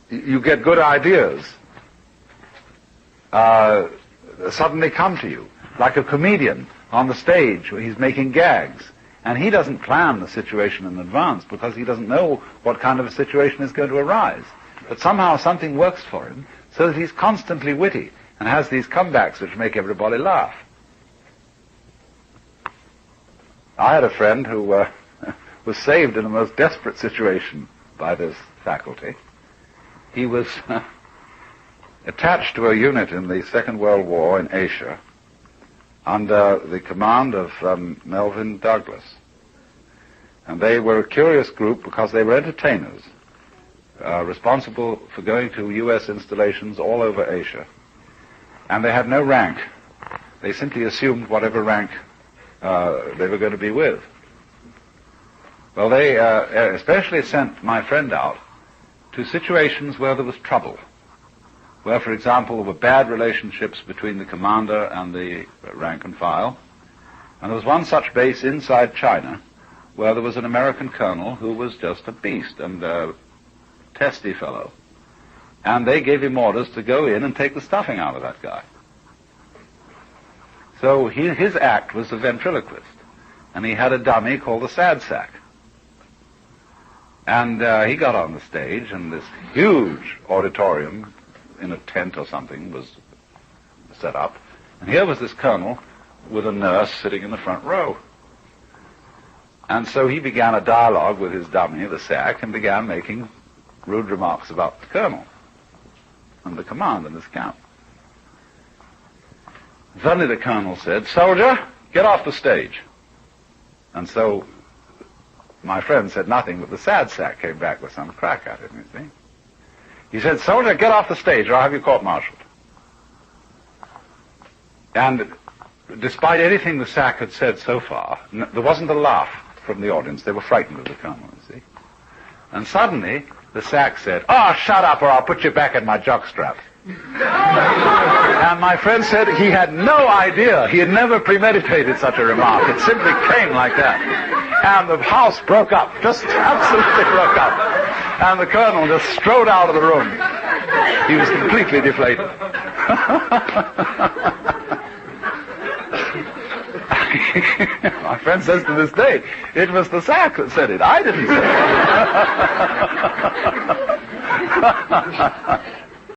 you get good ideas suddenly come to you, like a comedian on the stage where he's making gags, and he doesn't plan the situation in advance because he doesn't know what kind of a situation is going to arise. But somehow something works for him so that he's constantly witty and has these comebacks which make everybody laugh. I had a friend who was saved in a most desperate situation by this faculty. He was attached to a unit in the Second World War in Asia under the command of Melvin Douglas. And they were a curious group because they were entertainers, responsible for going to U.S. installations all over Asia. And they had no rank. They simply assumed whatever rank they were going to be with. Well, they especially sent my friend out to situations where there was trouble, where, for example, there were bad relationships between the commander and the rank and file. And there was one such base inside China where there was an American colonel who was just a beast and a testy fellow. And they gave him orders to go in and take the stuffing out of that guy. So his act was the ventriloquist, and he had a dummy called the sad sack. And he got on the stage, and this huge auditorium in a tent or something was set up. And here was this colonel with a nurse sitting in the front row. And so he began a dialogue with his dummy, the sack, and began making rude remarks about the colonel and the command in his camp. Suddenly the colonel said, "Soldier, get off the stage." And so my friend said nothing, but the sad sack came back with some crack at him, you see. He said, "Soldier, get off the stage or I'll have you court-martialed." And despite anything the sack had said so far, there wasn't a laugh from the audience. They were frightened of the colonel, you see. And suddenly the sack said, "Oh, shut up or I'll put you back in my jockstrap." And my friend said he had no idea. He had never premeditated such a remark. It simply came like that. And the house broke up, just absolutely broke up. And the colonel just strode out of the room. He was completely deflated. My friend says to this day, it was the sack that said it. I didn't say it.